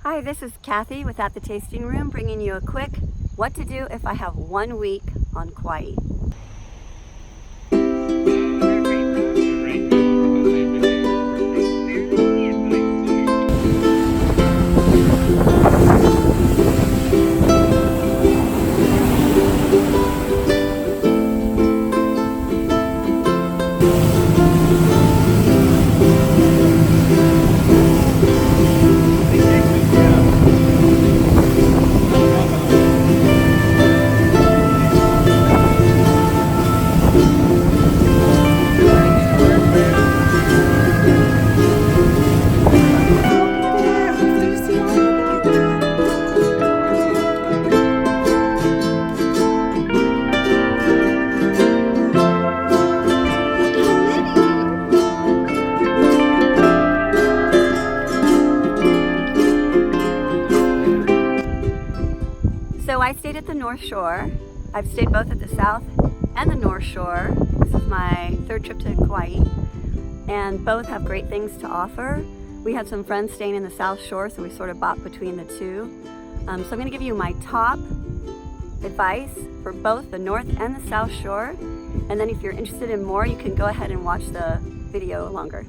Hi, this is Kathy with At the Tasting Room, bringing you a quick what to do if I have 1 week on Kauai. So I stayed at the North Shore. I've stayed both at the South and the North Shore. This is my 3rd trip to Kauai, and both have great things to offer. We had some friends staying in the South Shore, so we sort of bought between the two. So I'm going to give you my top advice for both the North and the South Shore, and then if you're interested in more, you can go ahead and watch the video longer.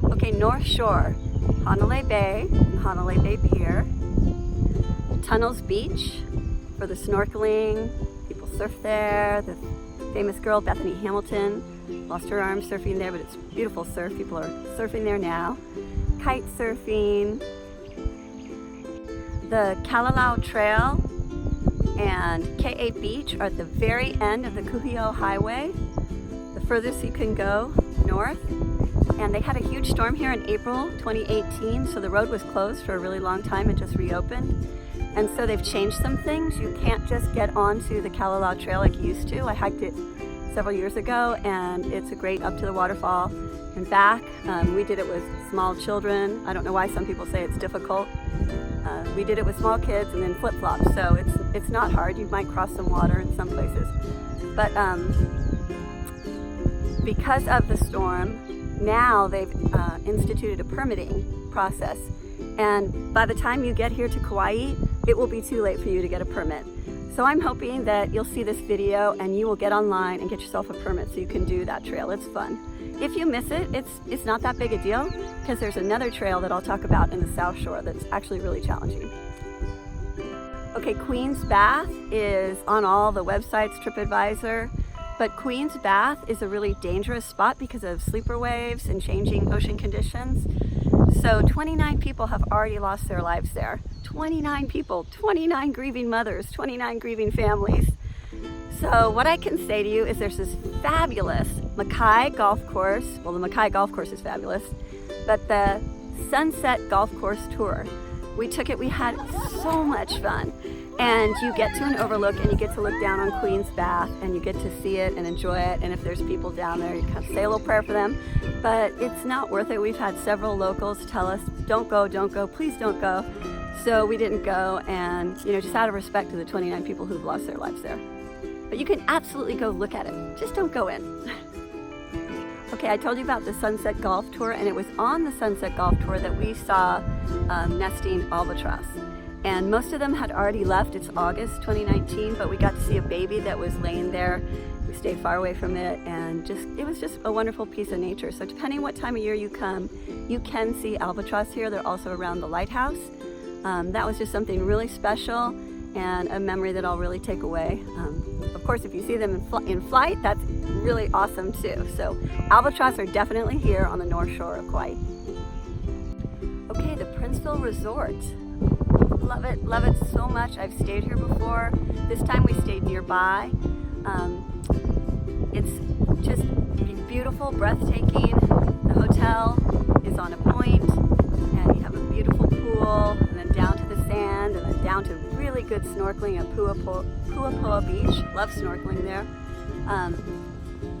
Okay, North Shore, Hanalei Bay and Hanalei Bay Pier. Tunnels Beach for the snorkeling. People surf there. The famous girl Bethany Hamilton lost her arm surfing there, but it's beautiful surf. People are surfing there now. Kite surfing. The Kalalau Trail and K8 Beach are at the very end of the Kuhio Highway, the furthest you can go north. And they had a huge storm here in April 2018, so the road was closed for a really long time and just reopened. And so they've changed some things. You can't just get onto the Kalalau Trail like you used to. I hiked it several years ago, and it's a great up to the waterfall and back. We did it with small children. I don't know why some people say it's difficult. We did it with small kids and then flip-flops, so it's not hard. You might cross some water in some places. But because of the storm, now they've instituted a permitting process. And by the time you get here to Kauai, it will be too late for you to get a permit. So I'm hoping that you'll see this video and you will get online and get yourself a permit so you can do that trail. It's fun. If you miss it, it's not that big a deal, because there's another trail that I'll talk about in the South Shore that's actually really challenging. Okay, Queen's Bath is on all the websites, TripAdvisor, but Queen's Bath is a really dangerous spot because of sleeper waves and changing ocean conditions. So 29 people have already lost their lives there. 29 people, 29 grieving mothers, 29 grieving families. So what I can say to you is there's this fabulous Makai golf course. Well, the Makai golf course is fabulous, but the Sunset Golf Course Tour, we took it, we had so much fun. And you get to an overlook and you get to look down on Queen's Bath and you get to see it and enjoy it. And if there's people down there, you kind of say a little prayer for them, but it's not worth it. We've had several locals tell us, don't go, please don't go. So we didn't go, and just out of respect to the 29 people who've lost their lives there. But you can absolutely go look at it. Just don't go in. Okay, I told you about the Sunset Golf Tour, and it was on the Sunset Golf Tour that we saw nesting albatross. And most of them had already left. It's August 2019, but we got to see a baby that was laying there. We stayed far away from it, and it was just a wonderful piece of nature. So depending what time of year you come, you can see albatross here. They're also around the lighthouse. That was just something really special and a memory that I'll really take away. Of course, if you see them in flight, that's really awesome too. So albatross are definitely here on the North Shore of Kauai. Okay, the Princeville Resort. Love it so much. I've stayed here before. This time we stayed nearby. It's just beautiful, breathtaking. The hotel is on a point, and you have a beautiful pool, and then down to the sand, and then down to really good snorkeling at Puapoa Beach. Love snorkeling there.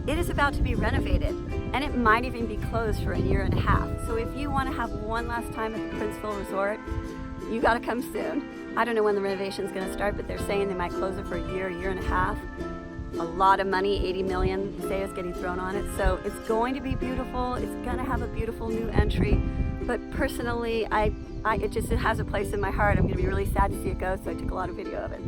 It is about to be renovated, and it might even be closed for a year and a half. So if you want to have one last time at the Princeville Resort, you gotta come soon. I don't know when the renovation is gonna start, but they're saying they might close it for a year and a half. A lot of money, 80 million, say, is getting thrown on it. So it's going to be beautiful. It's gonna have a beautiful new entry. but personally, it has a place in my heart. I'm going to be really sad to see it go, so I took a lot of video of it.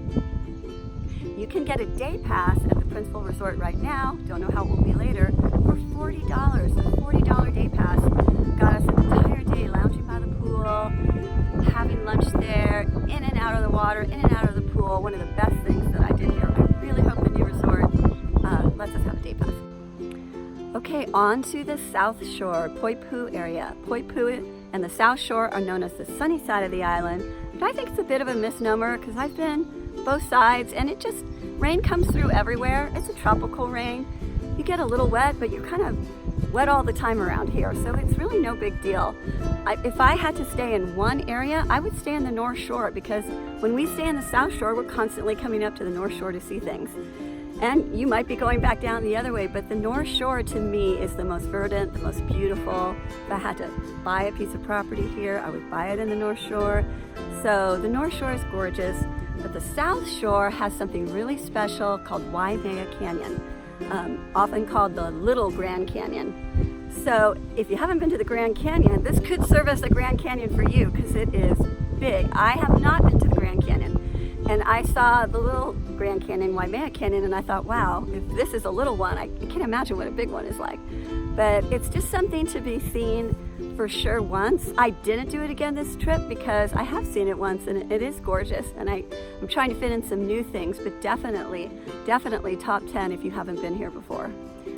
You can get a day pass at the Princeville Resort right now, don't know how it will be later, for $40. A $40 day pass got us an entire day lounging by the pool, having lunch there, in and out of the water, in and out of the pool. One of the best things that I did here. I really hope the new resort lets us have a day pass. Okay, on to the South Shore, Poipu area. Poipu and the South Shore are known as the sunny side of the island, but I think it's a bit of a misnomer because I've been both sides and rain comes through everywhere. It's a tropical rain. You get a little wet, but you're kind of wet all the time around here, so it's really no big deal. If I had to stay in one area, I would stay in the North Shore because when we stay in the South Shore, we're constantly coming up to the North Shore to see things. And you might be going back down the other way, but the North Shore to me is the most verdant, the most beautiful. If I had to buy a piece of property here, I would buy it in the North Shore. So the North Shore is gorgeous, but the South Shore has something really special called Waimea Canyon, often called the Little Grand Canyon. So if you haven't been to the Grand Canyon, this could serve as the Grand Canyon for you because it is big. I have not been to the Grand Canyon. And I saw the little Grand Canyon, Waimea Canyon, and I thought, wow, if this is a little one, I can't imagine what a big one is like. But it's just something to be seen for sure once. I didn't do it again this trip because I have seen it once and it is gorgeous. And I'm trying to fit in some new things, but definitely top 10 if you haven't been here before.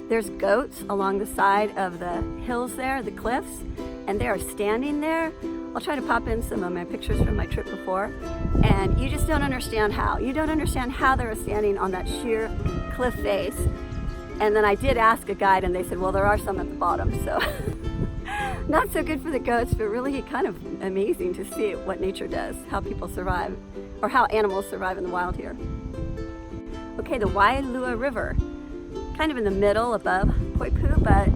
There's goats along the side of the hills there, the cliffs, and they are standing there. I'll try to pop in some of my pictures from my trip before, and you just don't understand how. You don't understand how they were standing on that sheer cliff face. And then I did ask a guide and they said, well, there are some at the bottom, so not so good for the goats, but really kind of amazing to see what nature does, how people survive, or how animals survive in the wild here. Okay, the Wailua River, kind of in the middle above Poipu, but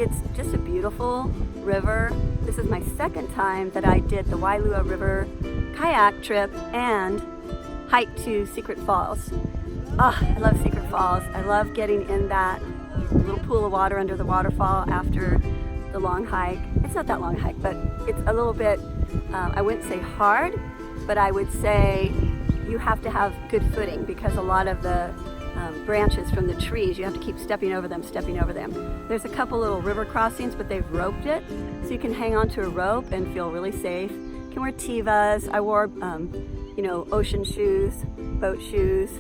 it's just a beautiful river. This is my second time that I did the Wailua River kayak trip and hike to Secret Falls. Oh, I love Secret Falls. I love getting in that little pool of water under the waterfall after the long hike. It's not that long hike, but it's a little bit, I wouldn't say hard, but I would say you have to have good footing because a lot of the branches from the trees, you have to keep stepping over them. There's a couple little river crossings, but they've roped it, so you can hang onto a rope and feel really safe. You can wear tivas. I wore, ocean shoes, boat shoes.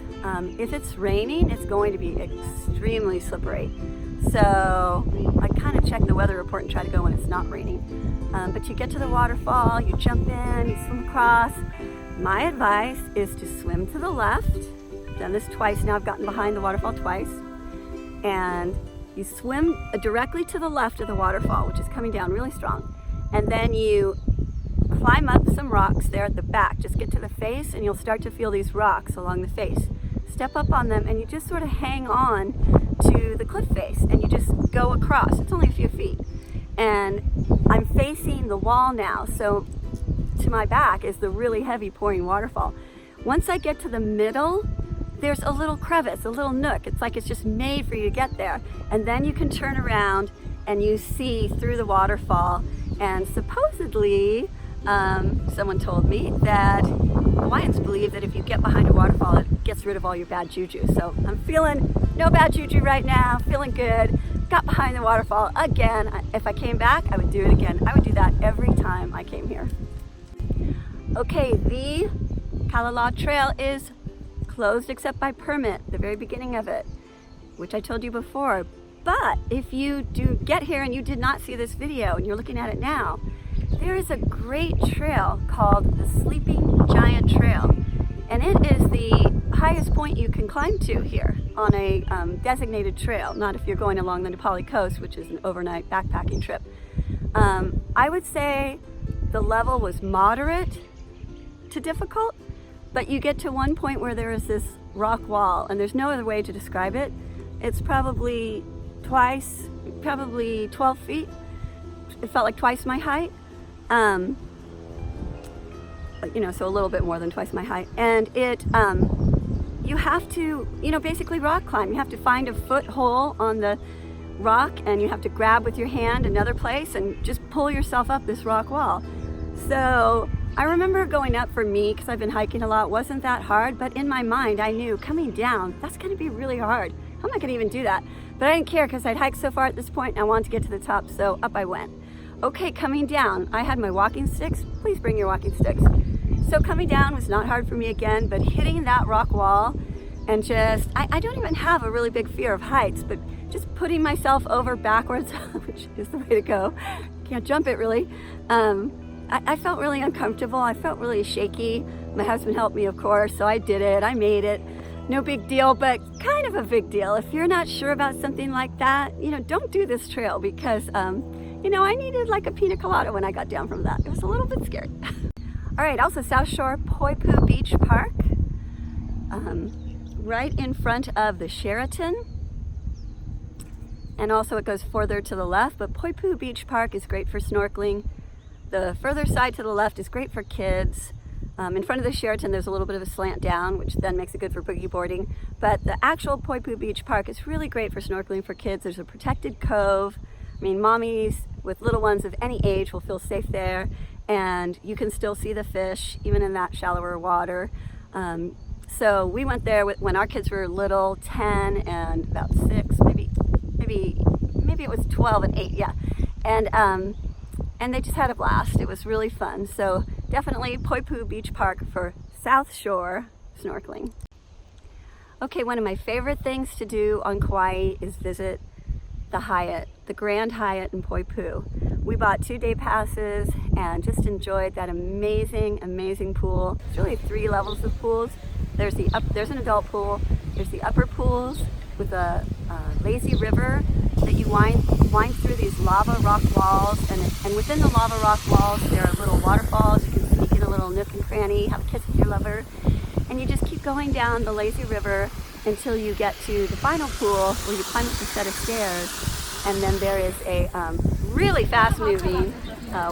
If it's raining, it's going to be extremely slippery. So I kind of check the weather report and try to go when it's not raining. But you get to the waterfall, you jump in, you swim across. My advice is to swim to the left. I've done this twice now. I've gotten behind the waterfall twice. And you swim directly to the left of the waterfall, which is coming down really strong. And then you climb up some rocks there at the back. Just get to the face and you'll start to feel these rocks along the face. Step up on them and you just sort of hang on to the cliff face and you just go across. It's only a few feet. And I'm facing the wall now, so to my back is the really heavy pouring waterfall. Once I get to the middle, there's a little crevice, a little nook. It's like it's just made for you to get there. And then you can turn around and you see through the waterfall. And supposedly, someone told me that Hawaiians believe that if you get behind a waterfall, it gets rid of all your bad juju. So I'm feeling no bad juju right now, feeling good. Got behind the waterfall again. If I came back, I would do it again. I would do that every time I came here. Okay, the Kalalau Trail is closed except by permit, the very beginning of it, which I told you before. But if you do get here and you did not see this video and you're looking at it now, there is a great trail called the Sleeping Giant Trail. And it is the highest point you can climb to here on a designated trail, not if you're going along the Na Pali coast, which is an overnight backpacking trip. I would say the level was moderate to difficult, but you get to one point where there is this rock wall, and there's no other way to describe it. It's probably 12 feet. It felt like twice my height. So a little bit more than twice my height. And it, you have to, basically rock climb. You have to find a foothold on the rock and you have to grab with your hand another place and just pull yourself up this rock wall. So I remember going up, for me, because I've been hiking a lot, wasn't that hard, but in my mind I knew coming down, that's going to be really hard. I'm not going to even do that. But I didn't care because I'd hiked so far at this point and I wanted to get to the top, so up I went. Okay, coming down, I had my walking sticks. Please bring your walking sticks. So coming down was not hard for me again, but hitting that rock wall and just, I don't even have a really big fear of heights, but just putting myself over backwards, which is the way to go. Can't jump it really. I felt really uncomfortable. I felt really shaky. My husband helped me, of course, so I did it. I made it. No big deal, but kind of a big deal. If you're not sure about something like that, you know, don't do this trail because, you know, I needed like a pina colada when I got down from that. It was a little bit scary. All right, also South Shore Poipu Beach Park, right in front of the Sheraton. And also it goes further to the left, but Poipu Beach Park is great for snorkeling. The further side to the left is great for kids. In front of the Sheraton, there's a little bit of a slant down, which then makes it good for boogie boarding. But the actual Poipu Beach Park is really great for snorkeling for kids. There's a protected cove. I mean, mommies with little ones of any age will feel safe there. And you can still see the fish, even in that shallower water. So we went there when our kids were little, 10 and about 6, maybe it was 12 and 8, yeah. And they just had a blast. It was really fun. So definitely Poipu Beach Park for South Shore snorkeling. Okay, one of my favorite things to do on Kauai is visit the Hyatt, the Grand Hyatt in Poipu. We bought 2-day passes and just enjoyed that amazing, amazing pool. It's really 3 levels of pools. There's an adult pool. There's the upper pools with a lazy river that you wind through these lava rock walls, and within the lava rock walls there are little waterfalls. You can sneak in a little nook and cranny, have a kiss with your lover, and you just keep going down the lazy river until you get to the final pool where you climb up a set of stairs, and then there is a really fast-moving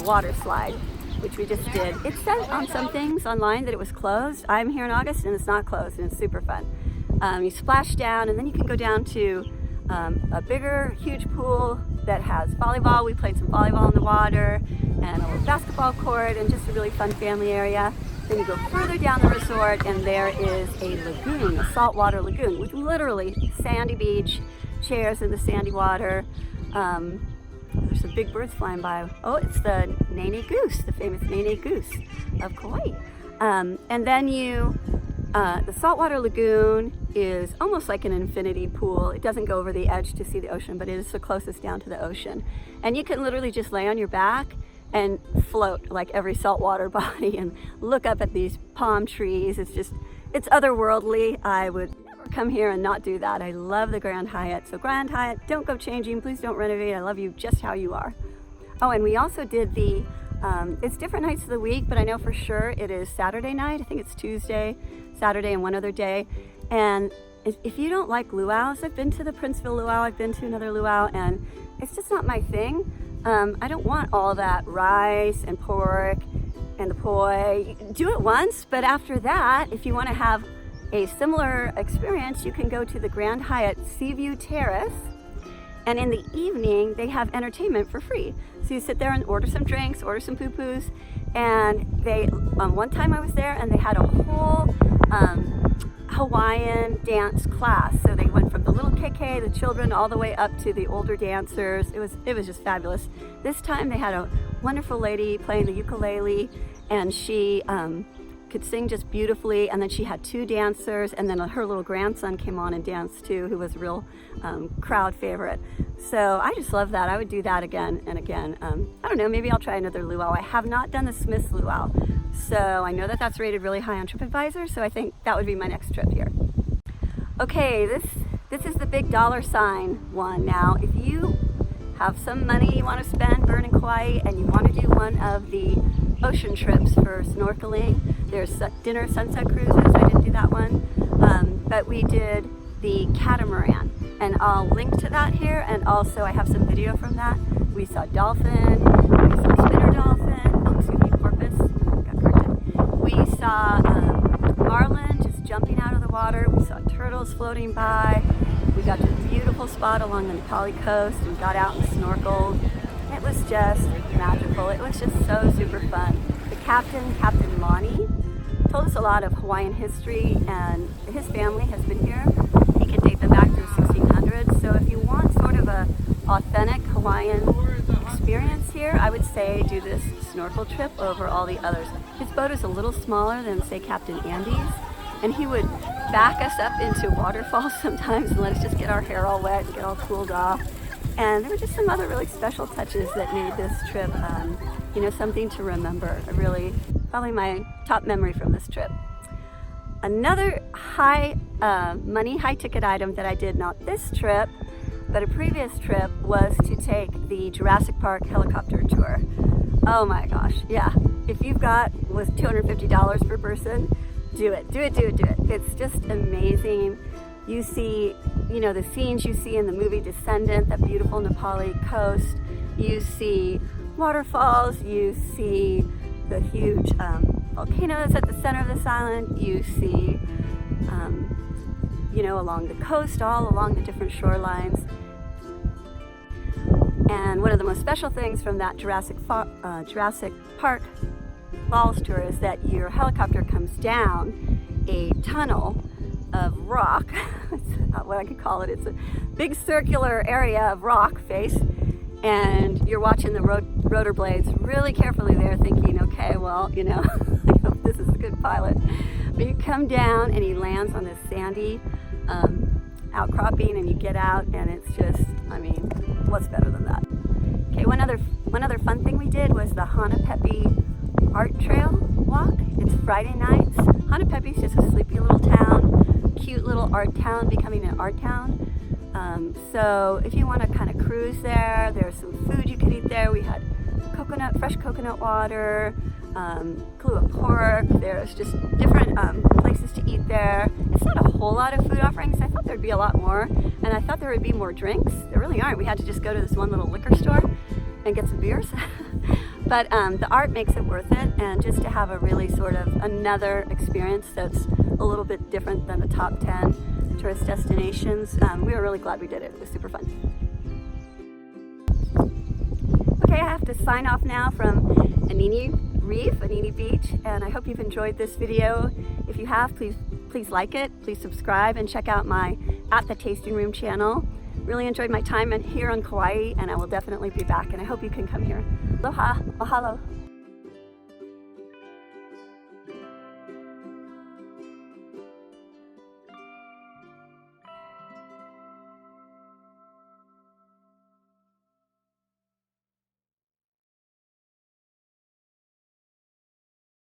water slide, which we just did. It said on some things online that it was closed. I'm here in August and it's not closed, and it's super fun. You splash down and then you can go down to a bigger, huge pool that has volleyball. We played some volleyball in the water, and a little basketball court, and just a really fun family area. Then you go further down the resort and there is a lagoon, a saltwater lagoon, with literally sandy beach, chairs in the sandy water. There's some big birds flying by. Oh, it's the Nene goose, the famous Nene goose of Kauai. And then the saltwater lagoon is almost like an infinity pool. It doesn't go over the edge to see the ocean, but it is the closest down to the ocean. And you can literally just lay on your back and float like every saltwater body and look up at these palm trees. It's otherworldly. I would never come here and not do that. I love the Grand Hyatt. So Grand Hyatt, don't go changing. Please don't renovate. I love you just how you are. Oh, and we also did it's different nights of the week, but I know for sure it is Saturday night. I think it's Tuesday, Saturday, and one other day. And if you don't like luau's, I've been to the Princeville luau, I've been to another luau, and it's just not my thing. I don't want all that rice and pork and the poi. Do it once, but after that, if you want to have a similar experience, you can go to the Grand Hyatt Seaview Terrace, and in the evening they have entertainment for free. So you sit there and order some drinks, order some poo-poos, and one time I was there and they had a whole Hawaiian dance class. So they went from the little KK, the children, all the way up to the older dancers. It was just fabulous. This time they had a wonderful lady playing the ukulele, and she could sing just beautifully, and then she had 2 dancers, and then her little grandson came on and danced too, who was a real crowd favorite. So I just love that. I would do that again and again. I don't know, maybe I'll try another luau. I have not done the Smith's luau, so I know that that's rated really high on TripAdvisor, so I think that would be my next trip here. Okay, this is the big $sign one. Now, if you have some money you want to spend burning Kauai and you want to do one of the ocean trips for snorkeling, there's dinner sunset cruises. I didn't do that one, but we did the Catamaran, and I'll link to that here, and also I have some video from that. We saw dolphin, we saw spinner dolphin, oh excuse me, porpoise, got corrected. We saw marlin just jumping out of the water, we saw turtles floating by, we We got to a beautiful spot along the Na Pali coast and got out and snorkeled. It was just magical. It was just so super fun. The captain, Captain Lonnie, told us a lot of Hawaiian history, and his family has been here. He can date them back to the 1600s. So if you want sort of a authentic Hawaiian experience here, I would say do this snorkel trip over all the others. His boat is a little smaller than, say, Captain Andy's, and he would back us up into waterfalls sometimes and let us just get our hair all wet and get all cooled off. And there were just some other really special touches that made this trip, you know, something to remember. Probably my top memory from this trip. Another high money, high ticket item that I did, not this trip, but a previous trip, was to take the Jurassic Park helicopter tour. Oh my gosh, yeah. If you've got with $250 per person, do it. It's just amazing. You see, you know, the scenes you see in the movie Descendant, that beautiful Na Pali coast. You see waterfalls, you see the huge volcanoes at the center of this island. You see, you know, along the coast, all along the different shorelines. And one of the most special things from that Jurassic Park Falls tour is that your helicopter comes down a tunnel of rock. That's not what I could call it. It's a big circular area of rock face, and you're watching the rotor blades really carefully there, thinking, okay, well, you know, I hope this is a good pilot. But you come down and he lands on this sandy outcropping, and you get out, and it's just, I mean, what's better than that? Okay, one other fun thing we did was the Hanapepe Art Trail walk. It's Friday nights. Hanapepe is just a sleepy little town, cute little art town becoming an art town. So if you want to kind of cruise there, there's some food you could eat there. We had fresh coconut water, Kalua pork. There's just different places to eat there. It's not a whole lot of food offerings. I thought there'd be a lot more, and I thought there would be more drinks. There really aren't. We had to just go to this one little liquor store and get some beers. But the art makes it worth it, and just to have a really sort of another experience that's a little bit different than the top 10 tourist destinations. We were really glad we did it. It was super fun. Okay, I have to sign off now from Anini Reef, Anini Beach, and I hope you've enjoyed this video. If you have, please like it, please subscribe, and check out my At the Tasting Room channel. Really enjoyed my time here on Kauai, and I will definitely be back, and I hope you can come here. Aloha, mahalo.